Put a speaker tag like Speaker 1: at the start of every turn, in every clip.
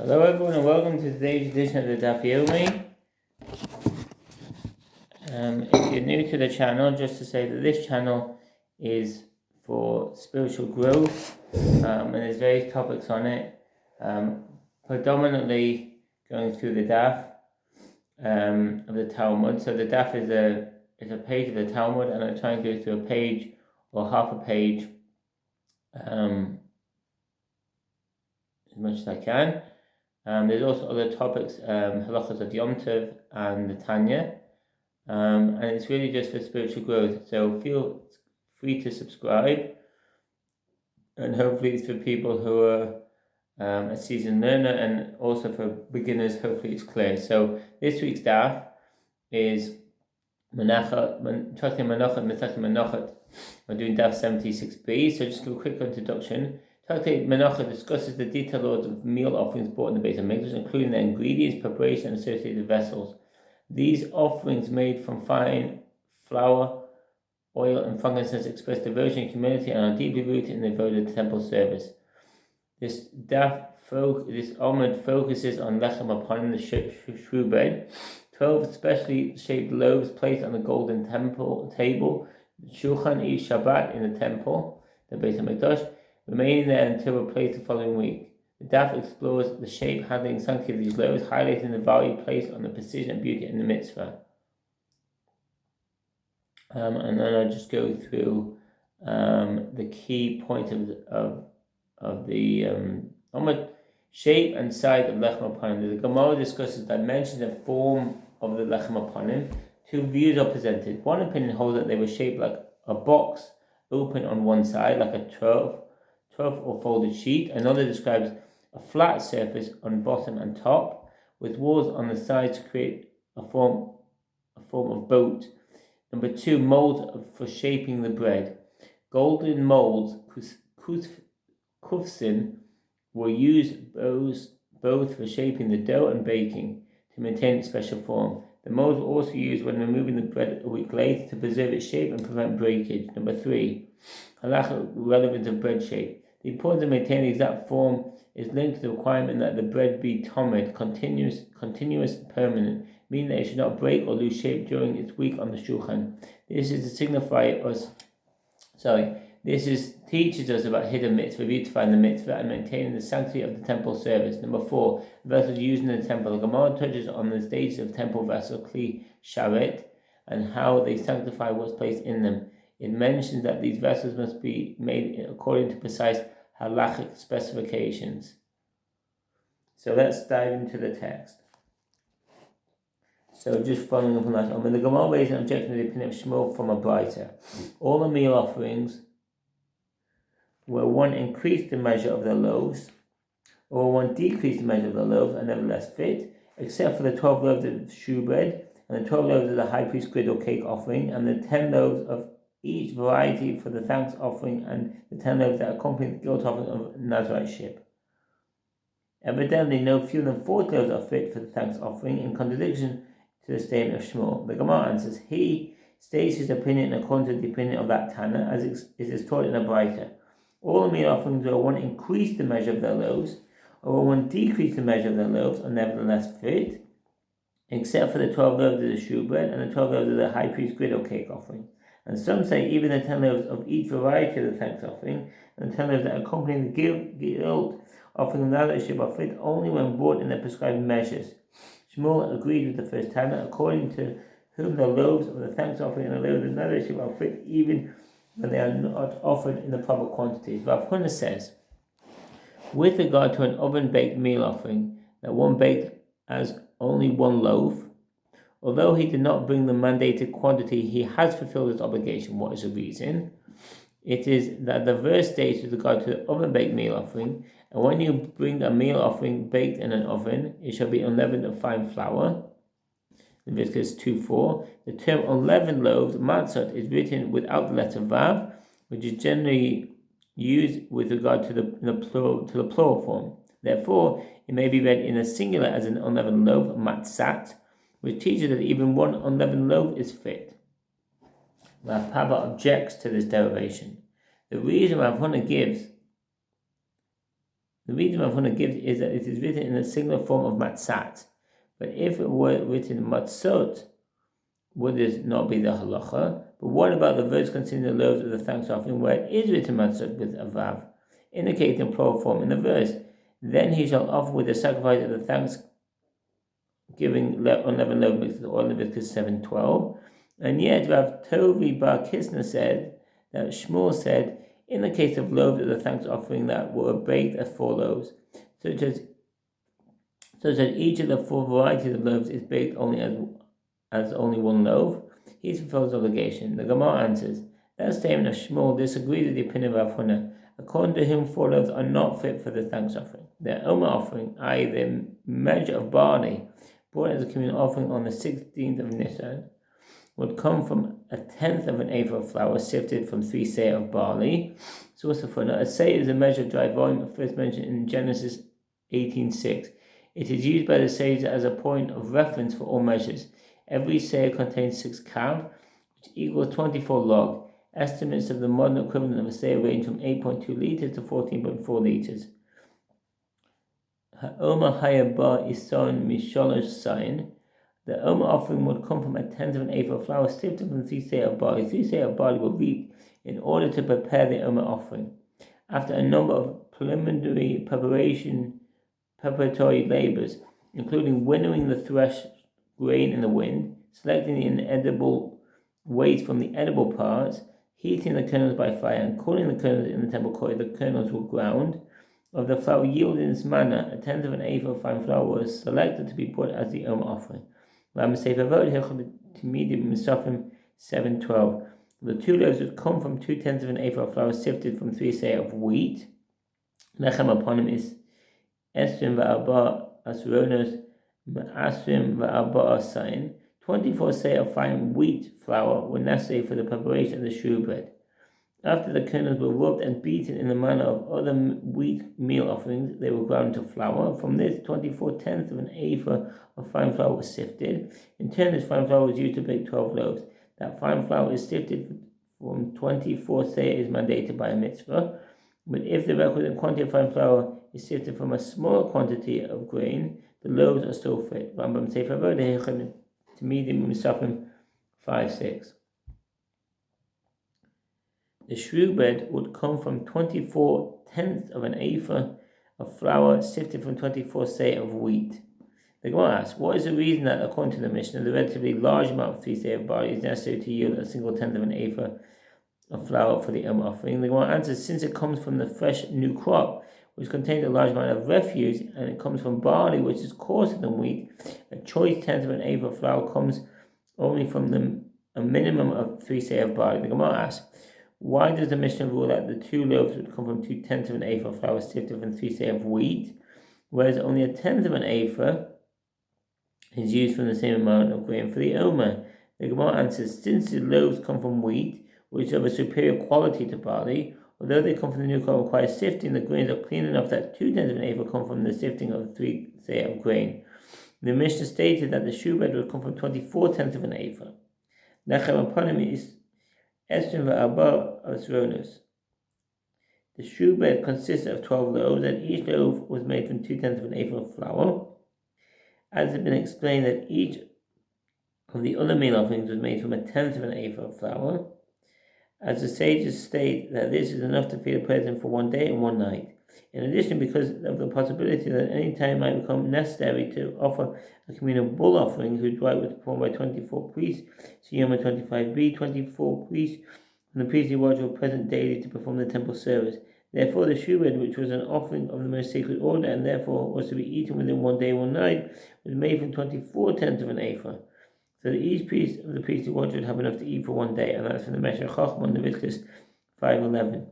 Speaker 1: Hello everyone and welcome to today's edition of the Daf Yomi. If you're new to the channel, just to say that this channel is for spiritual growth and there's various topics on it, predominantly going through the Daf of the Talmud. So the Daf is a page of the Talmud, and I try and go through a page or half a page as much as I can. There's also other topics, halachas of Yom Tov and the Tanya, and it's really just for spiritual growth. So feel free to subscribe, and hopefully it's for people who are a seasoned learner, and also for beginners. Hopefully it's clear. So this week's daf is Menachot, Menachot. We're doing daf 76b. So just give a quick introduction. Menachot discusses the detailed order of meal offerings brought in the Beit HaMikdash, including the ingredients, preparation, and associated vessels. These offerings made from fine flour, oil, and frankincense express devotion and humility and are deeply rooted in the devoted temple service. This Omid focuses on lechem upon the shrew bread, 12 specially shaped loaves placed on the golden temple table, shulchan each Shabbat in the temple, the Beit HaMikdash, remaining there until replaced the following week. The daf explores the shape, handling, and sanctity of these loaves, highlighting the value placed on the precision and beauty in the mitzvah. And then I'll just go through the key points of the shape and size of lechem aponim. The Gemara discusses dimensions and form of the lechem aponim. Two views are presented. One opinion holds that they were shaped like a box open on one side, like a trough or folded sheet. Another describes a flat surface on bottom and top, with walls on the sides to create a form of boat. Number two, molds for shaping the bread. Golden molds, kufsin, were used both for shaping the dough and baking to maintain its special form. The molds were also used when removing the bread a week later to preserve its shape and prevent breakage. Number three, halacha relevance of bread shape. The importance of maintaining the exact form is linked to the requirement that the bread be tomed, continuous, permanent, meaning that it should not break or lose shape during its week on the shulchan. This teaches us about hidden mitzvah, beautifying the mitzvah, and maintaining the sanctity of the temple service. Number four, vessels used in the temple. The Gemara touches on the stages of temple vessel, kli sharet, and how they sanctify what's placed in them. It mentions that these vessels must be made according to precise halachic specifications. So let's dive into the text. So just following up on that, when the Gemara raised an objection to the opinion of Shmuel from a Braita, all the meal offerings where one increased the measure of the loaves, or one decreased the measure of the loaves, are nevertheless fit, except for the 12 loaves of shrew bread, and the 12 loaves of the high priest griddle cake offering, and the 10 loaves of each variety for the thanks offering, and the 10 loaves that accompany the guilt offering of Nazirite. Evidently, no fewer than 40 loaves are fit for the thanks offering, in contradiction to the statement of Shmuel. The Gemara answers, he states his opinion according to the opinion of that Tana, as it is taught in a Braita. All the meal offerings where one increased the measure of their loaves, or where one decreased the measure of their loaves, are nevertheless fit, except for the 12 loaves of the shrew bread and the 12 loaves of the high priest griddle cake offering. And some say even the 10 loaves of each variety of the thanks offering and the 10 loaves that accompany the guilt offering of Nazirite are fit only when brought in the prescribed measures. Shmuel agreed with the first Tana, according to whom the loaves of the thanks offering and the loaves of Nazirite are fit even when they are not offered in the proper quantities. Rav Huna says, with regard to an oven-baked meal offering that one baked as only one loaf, although he did not bring the mandated quantity, he has fulfilled his obligation. What is the reason? It is that the verse states with regard to the oven-baked meal offering, and when you bring a meal offering baked in an oven, it shall be unleavened of fine flour. Leviticus 2:4. The term unleavened loaves, matzot, is written without the letter vav, which is generally used with regard to the plural form. Therefore, it may be read in a singular as an unleavened loaf, matzat, which teaches that even one unleavened loaf is fit. Rav Papa objects to this derivation. The reason Rav Huna gives The reason Rav Huna gives is that it is written in a singular form of matzat. But if it were written matzot, would this not be the halacha? But what about the verse concerning the loaves of the thanks offering, where it is written matzot with a vav, indicating the plural form in the verse? Then he shall offer with the sacrifice of the thanksgiving unleavened loaf mixed with oil, Leviticus 7:12. And yet Rav Tovi Bar Kisner said that Shmuel said, in the case of loaves of the thanks offering that were baked as 4 loaves, such that each of the 4 varieties of loaves is baked only as only 1 loaf, he fulfills obligation. The Gemara answers, that statement of Shmuel disagrees with the opinion of Rav Huna, according to whom 4 loaves are not fit for the thanks offering. The Omer offering, i.e. the measure of barley, brought as a communal offering on the 16th of Nisan, would come from 1/10 of an ephah of flour sifted from 3 seah of barley. Source of Huna, a seah is a measure of dry volume first mentioned in Genesis 18:6. It is used by the sages as a point of reference for all measures. Every seah contains 6 kav, which equals 24 log. Estimates of the modern equivalent of a seah range from 8.2 liters to 14.4 liters. Ha'oma hayabah ison misholosh sayin. The Omer offering would come from 1/10 of an ephah of flour sifted from 3 seah of barley. 3 seah of barley were reaped in order to prepare the Omer offering. After a number of preliminary preparatory labors, including winnowing the threshed grain in the wind, selecting the inedible waste from the edible parts, heating the kernels by fire, and cooling the kernels in the temple court, the kernels were ground. Of the flour yielded in this manner, 1/10 of an ephah of fine flour was selected to be put as the Omer offering. Ram Sefer Vod Hilchot Timidim Misafim 7:12. The 2 loaves would come from 2/10 of an ephah of flour sifted from 3 seah of wheat. Lechem upon him is Esrim va'arba asronos ma'asrim va'arba asayin. 24 seah of fine wheat flour were necessary for the preparation of the shewbread. After the kernels were rubbed and beaten in the manner of other wheat meal offerings, they were ground to flour. From this, 24/10 of an ephah of fine flour was sifted. In turn, this fine flour was used to bake 12 loaves. That fine flour is sifted from 24 seah is mandated by a mitzvah. But if the requisite quantity of fine flour is sifted from a smaller quantity of grain, the loaves are still fit. Rambam Sefer Vod Hilchot Timidim Misafim 5:6. The shewbread would come from 24/10 of an ephah of flour sifted from 24 seah of wheat. The Gemara asks, what is the reason that, according to the Mishnah, the relatively large amount of 3 seah of barley is necessary to yield a single 1/10 of an ephah of flour for the Omer offering? The Gemara answers, since it comes from the fresh new crop, which contains a large amount of refuse, and it comes from barley, which is coarser than wheat, a choice 1/10 of an ephah of flour comes only from a minimum of 3 seah of barley. The Gemara asks, why does the Mishnah rule that the 2 loaves would come from 2/10 of an ephah of flour sifted from 3 seah of wheat, whereas only 1/10 of an ephah is used from the same amount of grain for the Omer? The Gemara answers, since the loaves come from wheat, which is of a superior quality to barley, although they come from the new crop require sifting, the grains are clean enough that 2/10 of an ephah come from the sifting of 3 seah of grain. The Mishnah stated that the shewbread would come from 24/10 of an ephah. Lechem upon him is Esrim va'arba asronos. The shewbread consisted of 12 loaves, and each loaf was made from 2/10 of an ephah of flour. As has been explained, that each of the other meal offerings was made from 1/10 of an ephah of flour. As the sages state that this is enough to feed a person for 1 day and 1 night. In addition, because of the possibility that any time might become necessary to offer a communal bull offering, whose rite was performed by 24 priests, see Yoma 25b, 24 priests from the priestly watch were present daily to perform the temple service. Therefore, the shewbread, which was an offering of the most sacred order, and therefore was to be eaten within 1 day and 1 night, was made from 24/10 of an ephah, so that each piece of the priestly watch would have enough to eat for 1 day, and that's from the Menachot on Leviticus 5:11.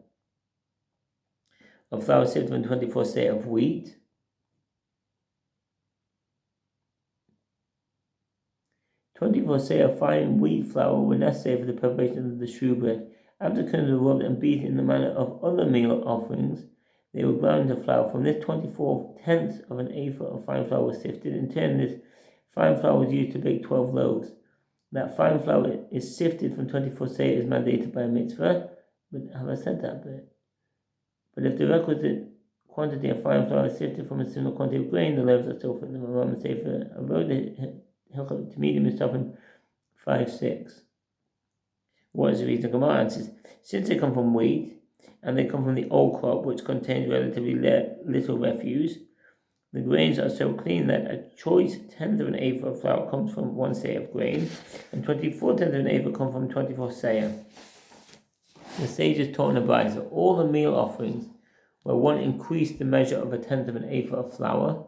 Speaker 1: Of flour sifted from 24 seah of wheat. "24 seah of fine wheat flour were necessary for the preparation of the shewbread. After the kernels were rubbed and beaten in the manner of other meal offerings, they were ground into flour. From this 24/10 of an ephah of fine flour was sifted. In turn, this fine flour was used to bake 12 loaves. That fine flour is sifted from 24 seah is mandated by a mitzvah." But have I said that bit? But if the requisite quantity of fine flour sifted from a similar quantity of grain, the loaves are still fit. The Rambam Sefer Avod to medium is often 5-6. What is the reason? The Gemara answers, since they come from wheat and they come from the old crop, which contains relatively little refuse, the grains are so clean that a choice tenth of an ephah of flour comes from 1 seah of grain, and 24 tenths of an ephah come from 24 seah. The sages taught in the Bible all the meal offerings where one increased the measure of a tenth of an ephah of flour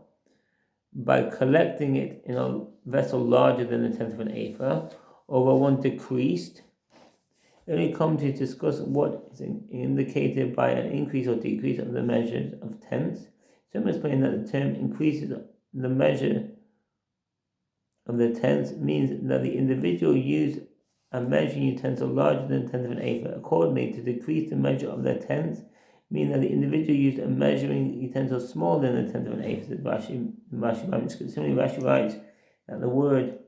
Speaker 1: by collecting it in a vessel larger than a tenth of an ephah, or where one decreased. Only come to discuss what is indicated by an increase or decrease of the measures of tenths. Some explain that the term increases the measure of the tenths means that the individual used a measuring utensil larger than a tenth of an ephah. Accordingly, to decrease the measure of the tenths means that the individual used a measuring utensil smaller than a tenth of an ephah. Similarly, Rashi writes that the word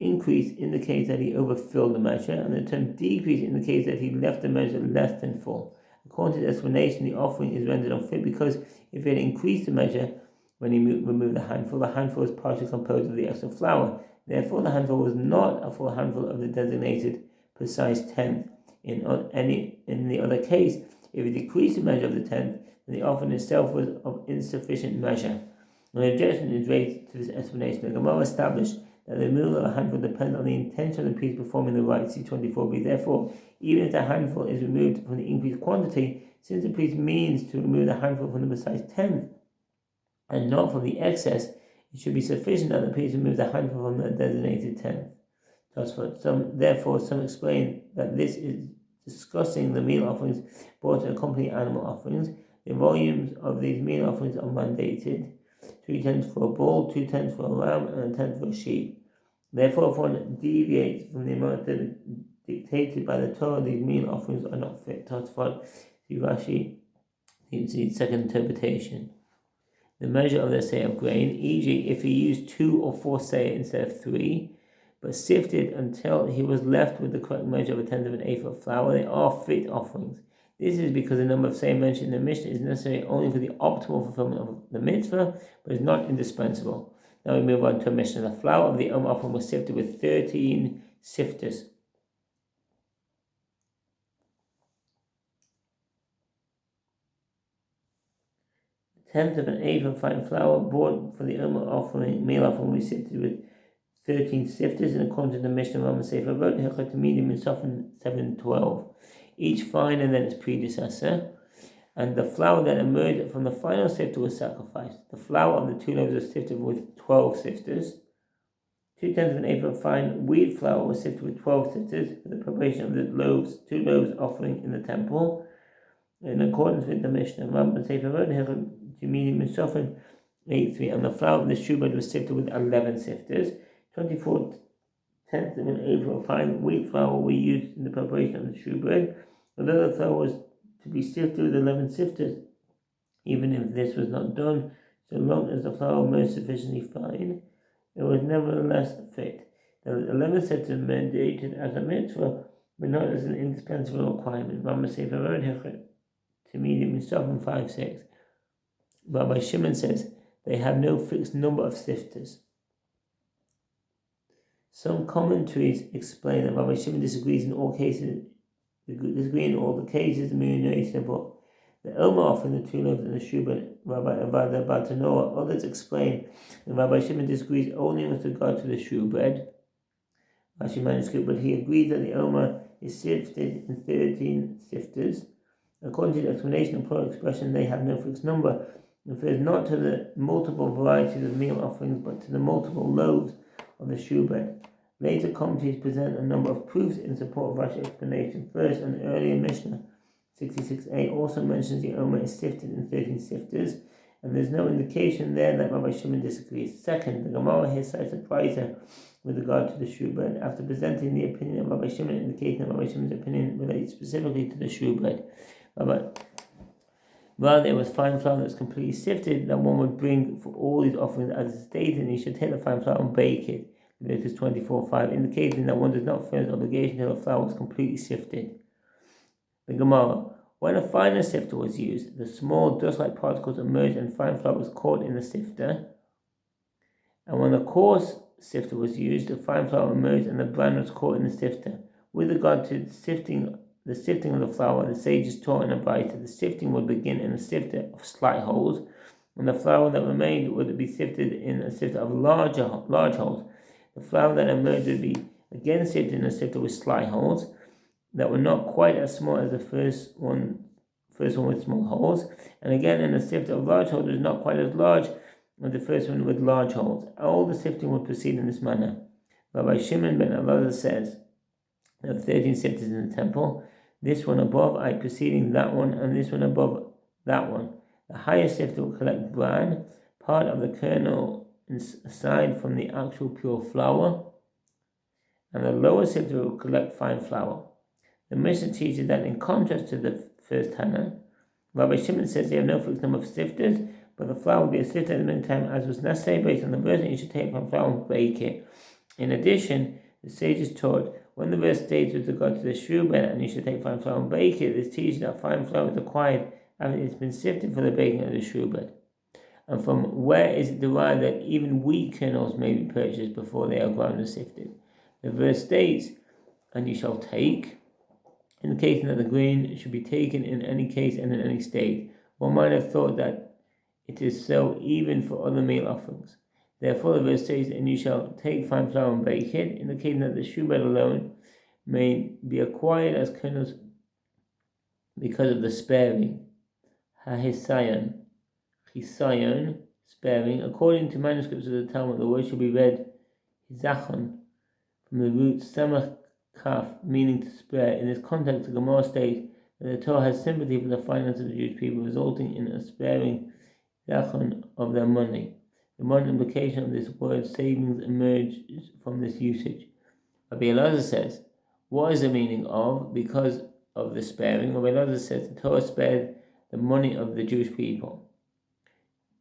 Speaker 1: increase indicates that he overfilled the measure, and the term decrease indicates that he left the measure less than full. According to the explanation, the offering is rendered unfit because if it increased the measure when he removed the handful is partially composed of the extra flour. Therefore, the handful was not a full handful of the designated precise tenth. In the other case, if it decreased the measure of the tenth, then the offering itself was of insufficient measure. An objection is raised to this explanation. The Gemara established that the removal of a handful depends on the intention of the priest performing the rite, C24b. Therefore, even if the handful is removed from the increased quantity, since the priest means to remove the handful from the precise tenth and not from the excess, it should be sufficient that the priest removes the handful from the designated tenth. Therefore, some explain that this is discussing the meal offerings brought to accompany animal offerings. The volumes of these meal offerings are mandated: 3 tenths for a bull, 2 tenths for a lamb, and 1 tenth for a sheep. Therefore, if one deviates from the amount dictated by the Torah, these meal offerings are not fit. Tosfot, Rashi, the second interpretation. The measure of the seah of grain, e.g., if he used 2 or 4 seah instead of 3, but sifted until he was left with the correct measure of a tenth of an ephah of flour, they are fit offerings. This is because the number of seah mentioned in the Mishnah is necessary only for the optimal fulfillment of the mitzvah, but is not indispensable. Now we move on to a Mishnah. The flour of the offering was sifted with 13 sifters. Tenth of an ephah of fine flour bought for the meal offering was sifted with 13 sifters, in accordance to the Mishnah Rambam Sefer Avod to medium in Soften 7:12. Each finer than its predecessor, and the flour that emerged from the final sifter was sacrificed. The flour of the 2 loaves was sifted with 12 sifters. 2 tenths of an ephah of fine wheat flour was sifted with 12 sifters for the preparation of the 2 loaves offering in the temple, in accordance with the Mishnah Rambam Sefer Avod to medium in Soften 8:3. And the flour of the shubad was sifted with 11 sifters. 24 tenths of an ephah of fine wheat flour were used in the preparation of the shubad. Although the flour was to be sifted with 11 sifters, even if this was not done, so long as the flour emerged sufficiently fine, it was nevertheless fit. The 11 sifters mandated as a mitzvah, but not as an indispensable requirement. Rambam Sefer Avod to medium in Soften 5:6. Rabbi Shimon says they have no fixed number of sifters. Some commentaries explain that Rabbi Shimon disagrees in all cases. The Menachot book. The Omer offering the 2 loaves and the shubad, Rabbi Avada Bartanoah. Others explain that Rabbi Shimon disagrees only with regard to the shubad, Rashi manuscript, but he agrees that the Omer is sifted in 13 sifters. According to the explanation and plural expression, they have no fixed number. It refers not to the multiple varieties of meal offerings, but to the multiple loaves of the shubad. Later commentaries present a number of proofs in support of Rashi's explanation. First, an earlier Mishnah, 66a, also mentions the Omer is sifted in 13 sifters, and there's no indication there that Rabbi Shimon disagrees. Second, the Gemara here cites a brayta with regard to the shubad, after presenting the opinion of Rabbi Shimon, indicating that Rabbi Shimon's opinion relates specifically to the shubad. Rather, it was fine flour that was completely sifted that one would bring for all these offerings as stated, and he should take the fine flour and bake it. Leviticus 24:5, indicating that one does not feel an obligation until the flour was completely sifted. The Gemara, When a finer sifter was used, the small dust-like particles emerged and fine flour was caught in the sifter. And when a coarse sifter was used, the fine flour emerged and the bran was caught in the sifter. With regard to the sifting of the flour, the sages taught in a Braita, the sifting would begin in a sifter of slight holes, and the flour that remained would be sifted in a sifter of large holes. The flour that emerged would be again sifted in a sifter with slight holes that were not quite as small as the first one with small holes, and again in a sifter of large holes was not quite as large as the first one with large holes. All the sifting would proceed in this manner. Rabbi Shimon ben Elazar says there are 13 sifters in the temple, this one above, preceding that one, and this one above that one. The highest sifter will collect bran, part of the kernel aside from the actual pure flour, and the lower sifter will collect fine flour. The Mishnah teaches that in contrast to the first Tana, Rabbi Shimon says they have no fixed number of sifters, but the flour will be a sifter at the meantime as was necessary based on the verse that you should take from flour and bake it. In addition, the sages taught when the verse states with regard to the shrubet and you should take fine flour and bake it, this teaches that fine flour is acquired after it's been sifted for the baking of the shrubet. And from where is it derived that even wheat kernels may be purchased before they are ground and sifted? The verse states, and you shall take, indicating that the grain should be taken in any case and in any state. One might have thought that it is so even for other meal offerings. Therefore, the verse says, and you shall take fine flour and bake it, indicating that the shrubet alone may be acquired as kernels because of the sparing. Chisayon, sparing. According to manuscripts of the Talmud, the word should be read hizachon, from the root samach kaf, meaning to spare. In this context, the Gemara states that the Torah has sympathy for the finance of the Jewish people, resulting in a sparing hizachon of their money. The modern implication of this word savings emerges from this usage. Rabbi Elazar says, what is the meaning of because of the sparing? Rabbi Elazar says the Torah spared the money of the Jewish people.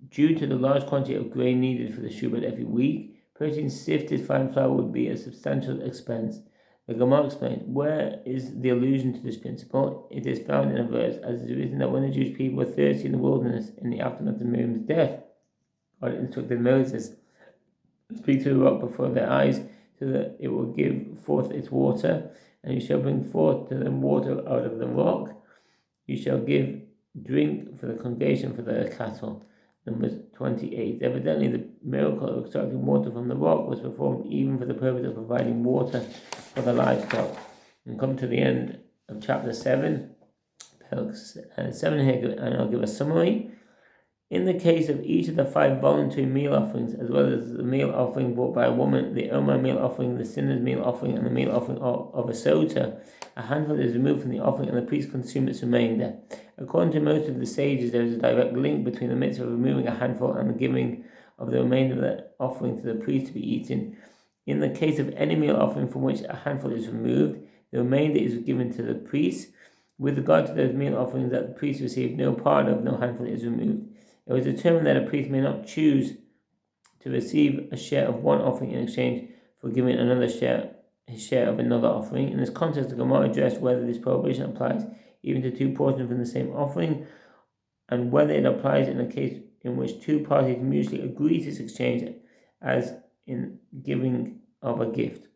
Speaker 1: Due to the large quantity of grain needed for the shrubet every week, purchasing sifted fine flour would be a substantial expense. The Gemara explains, where is the allusion to this principle? It is found in a verse, as it is written that when the Jewish people were thirsty in the wilderness in the aftermath of Miriam's death, God instructed Moses to speak to the rock before their eyes, so that it will give forth its water, and you shall bring forth to them water out of the rock. You shall give drink for the congregation for their cattle. Numbers 28. Evidently, the miracle of extracting water from the rock was performed even for the purpose of providing water for the livestock. And come to the end of chapter 7, 7 here, and I'll give a summary. In the case of each of the 5 voluntary meal offerings, as well as the meal offering brought by a woman, the Omer meal offering, the sinner's meal offering, and the meal offering of a sota, a handful is removed from the offering and the priest consumes its remainder. According to most of the sages, there is a direct link between the mitzvah of removing a handful and the giving of the remainder of the offering to the priest to be eaten. In the case of any meal offering from which a handful is removed, the remainder is given to the priest. With regard to those meal offerings that the priest received no part of, no handful is removed. It was determined that a priest may not choose to receive a share of one offering in exchange for giving another his share of another offering. In this context, the Gemara addressed whether this prohibition applies even to 2 portions from the same offering, and whether it applies in a case in which 2 parties mutually agree to this exchange, as in giving of a gift.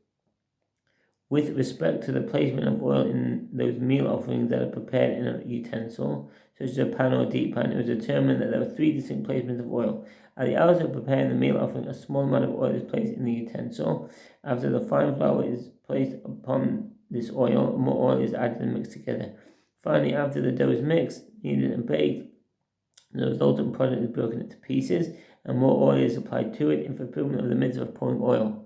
Speaker 1: With respect to the placement of oil in those meal offerings that are prepared in a utensil, such as a pan or a deep pan, it was determined that there were 3 distinct placements of oil. At the outset of preparing the meal offering, a small amount of oil is placed in the utensil. After the fine flour is placed upon this oil, more oil is added and mixed together. Finally, after the dough is mixed, kneaded and baked, the resultant product is broken into pieces, and more oil is applied to it in fulfillment of the mitzvah of pouring oil.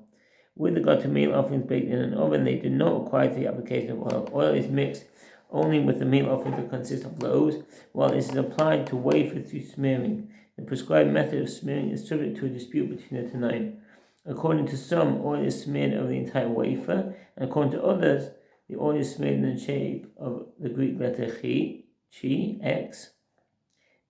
Speaker 1: With regard to meal offerings baked in an oven, they do not require the application of oil. Oil is mixed only with the meal offerings that consist of loaves, while it is applied to wafers through smearing. The prescribed method of smearing is subject to a dispute between the Tanaim. According to some, oil is smeared over the entire wafer, and according to others, the oil is smeared in the shape of the Greek letter chi, X.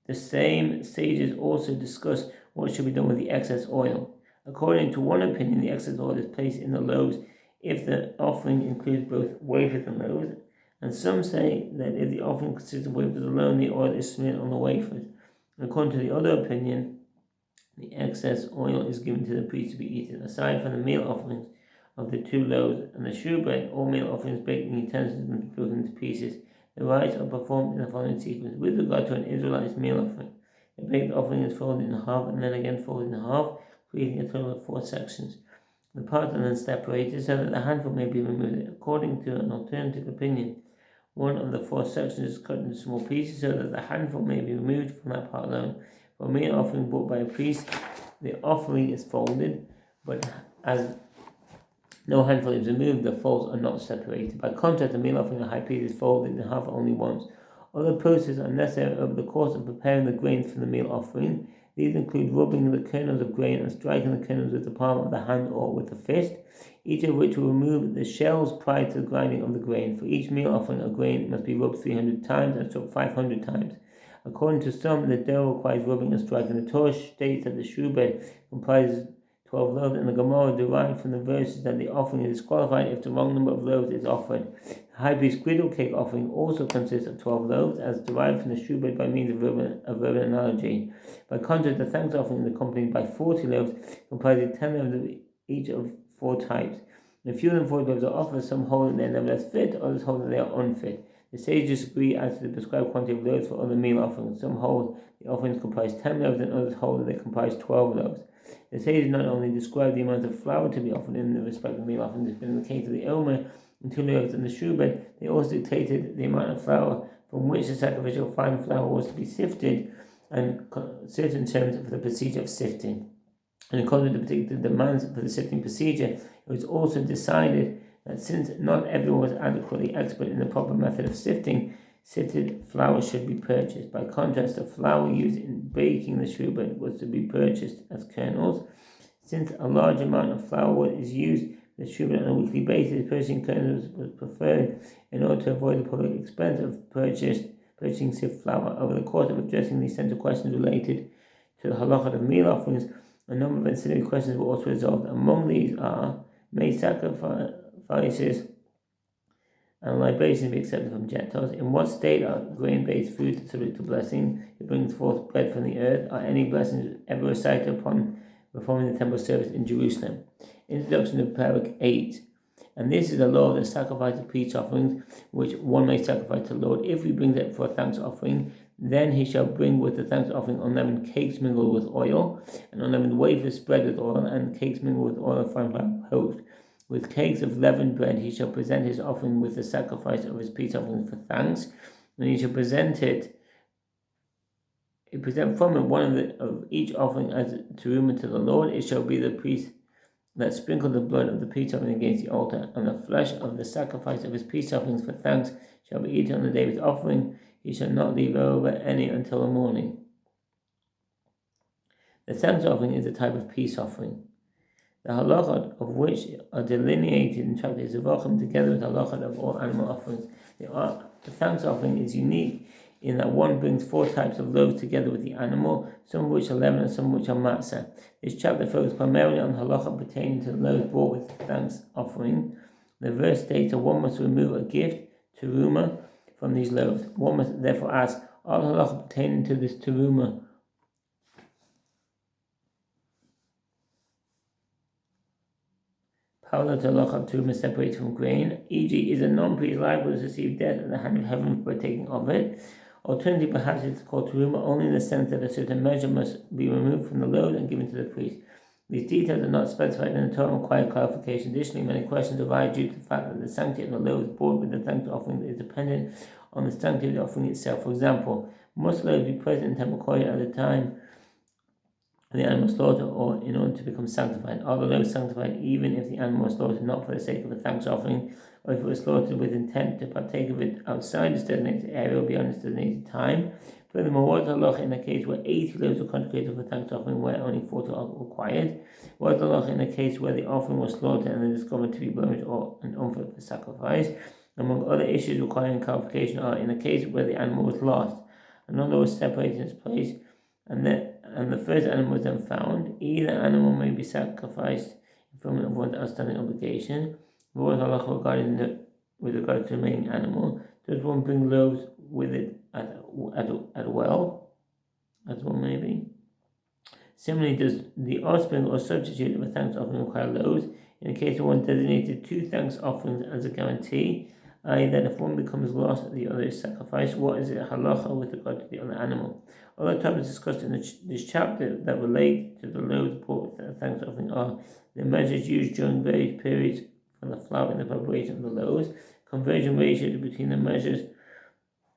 Speaker 1: The same sages also discuss what should be done with the excess oil. According to one opinion, the excess oil is placed in the loaves if the offering includes both wafers and loaves, And some say that if the offering consists of wafers alone, the oil is smeared on the wafers. According to the other opinion, the excess oil is given to the priest to be eaten. Aside from the meal offerings of the 2 loaves and the shewbread, all meal offerings baked in utensils must be broken into pieces. The rites are performed in the following sequence. With regard to an Israelite meal offering, the baked offering is folded in half and then again folded in half, creating a total of 4 sections. The parts are then separated so that the handful may be removed. According to an alternative opinion, one of the 4 sections is cut into small pieces so that the handful may be removed from that part alone. For a meal offering brought by a priest, the offering is folded, but as no handful is removed, the folds are not separated. By contrast, the meal offering of the high priest is folded in half only once. Other processes are necessary over the course of preparing the grain for the meal offering. These include rubbing the kernels of grain and striking the kernels with the palm of the hand or with the fist, each of which will remove the shells prior to the grinding of the grain. For each meal offering of grain, it must be rubbed 300 times and struck 500 times. According to some, the dough requires rubbing and striking. The Torah states that the shewbread comprises 12 loaves, and the Gemara derived from the verses that the offering is disqualified if the wrong number of loaves is offered. The high priest's griddle cake offering also consists of 12 loaves, as derived from the shewbread by means of verbal analogy. By contrast, the thanks offering is accompanied by 40 loaves, comprising 10 loaves of each of 4 types. If fewer than 40 loaves are offered, some hold that they are nevertheless fit, others hold that they are unfit. The sages agree as to the prescribed quantity of loaves for other meal offerings. Some hold the offerings comprise 10 loaves, and others hold that they comprise 12 loaves. The sages not only describe the amount of flour to be offered in the respective meal offerings, but in the case of the omer and 2 loaves and the shewbread, they also dictated the amount of flour from which the sacrificial fine flour was to be sifted, and certain terms for the procedure of sifting. And according to the particular demands for the sifting procedure, it was also decided that since not everyone was adequately expert in the proper method of sifting, sifted flour should be purchased. By contrast, the flour used in baking the shewbread was to be purchased as kernels. Since a large amount of flour is used for the shewbread on a weekly basis, purchasing kernels was preferred in order to avoid the public expense of purchasing sift flour. Over the course of addressing these central questions related to the halakha of meal offerings, a number of ancillary questions were also resolved. Among these are: may sacrifices and libations be accepted from Gentiles? In what state are grain-based foods subject to blessing? It brings forth bread from the earth. Are any blessings ever recited upon performing the temple service in Jerusalem? Introduction to Parak 8. And this is the law of the sacrifice of peace offerings, which one may sacrifice to the Lord. If he brings it for a thanks offering, then he shall bring with the thanks offering unleavened cakes mingled with oil, and unleavened wafers spread with oil, and cakes mingled with oil of fine flour poached. With cakes of leavened bread he shall present his offering with the sacrifice of his peace offering for thanks, and he shall present from it one of each offering as teruma to the Lord. It shall be the priest that sprinkled the blood of the peace offering against the altar, and the flesh of the sacrifice of his peace offerings for thanks shall be eaten on the day of his offering. He shall not leave over any until the morning. The thanks offering is a type of peace offering, the halachot of which are delineated in chapter Zevachim together with the halachot of all animal offerings. The thanks offering is unique in that one brings 4 types of loaves together with the animal, some of which are leaven and some of which are matzah. This chapter focuses primarily on halachot pertaining to the loaves brought with the thanks offering. The verse states that one must remove a gift, teruma, from these loaves. One must therefore ask, are the halachot pertaining to this teruma parallel to halachah teruma separated from grain? E.g., is a non-priest liable to receive death at the hand of heaven for partaking of it? Alternatively, perhaps it's called teruma only in the sense that a certain measure must be removed from the load and given to the priest. These details are not specified in the Torah and require clarification. Additionally, many questions arise due to the fact that the sanctity of the loaves brought with the thanks offering is dependent on the sanctity of the offering itself. For example, must loaves be present in temple courtyard at the time the animal slaughtered, or in order to become sanctified? Are the loaves sanctified even if the animal was slaughtered not for the sake of a thanks offering, or if it was slaughtered with intent to partake of it outside its designated area or beyond its designated time? Furthermore, what is the halacha in a case where 80 loaves were consecrated for thanks offering where only 40 are required? What is the halacha in a case where the offering was slaughtered and then discovered to be blemished or unfit for sacrifice? Among other issues requiring clarification are in a case where the animal was lost, another was separated in its place, and the first animal was then found. Either animal may be sacrificed in fulfillment of one's outstanding obligation. What was halacha with regard to the remaining animal? Does one bring loaves with it at well? As well, maybe. Similarly, does the offspring or substitute of a thanks offering require loaves? In the case of one designated 2 thanks offerings as a guarantee, i.e. that if one becomes lost, the other is sacrificed, what is it halacha with regard to the other animal? Other topics discussed in this chapter that relate to the loaves brought for the thanks offering are the measures used during various periods for the flour in the preparation of the loaves, conversion ratios between the measures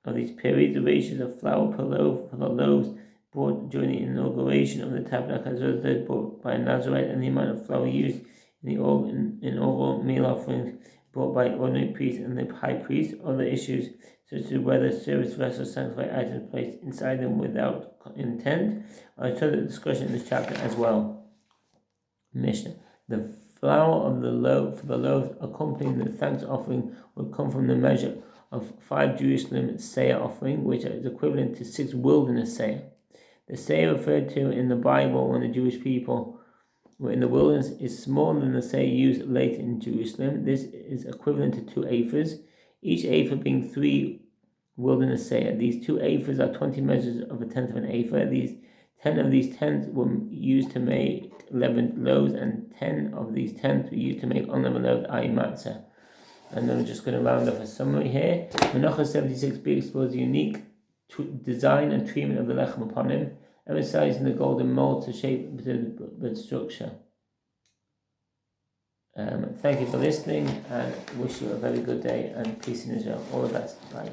Speaker 1: of these periods, the ratios of flour per loaf for the loaves brought during the inauguration of the tabernacle as well as those brought by a Nazarite, and the amount of flour used in all meal offerings brought by ordinary priests and the high priest. Other issues such as whether service vessels sanctify items placed inside them without intent are a further discussion in this chapter as well. Mishnah. The flour of the loaf for the loaves accompanying the thanks offering would come from the measure of 5 Jerusalem seah offering, which is equivalent to 6 wilderness seah. The seah referred to in the Bible when the Jewish people were in the wilderness is smaller than the seah used later in Jerusalem. This is equivalent to 2 ephahs, each ephah being 3 wilderness seah. These 2 ephahs are 20 measures of a tenth of an ephah. 10 of these tenths were used to make leavened loaves, and 10 of these tenths were used to make unleavened loaves, i.e. matzah. And then we're just going to round off a summary here. Menachot 76b explores the unique design and treatment of the lechem upon him, emphasizing the golden mold to shape the structure. Thank you for listening, and wish you a very good day and peace in Israel. All the best. Bye.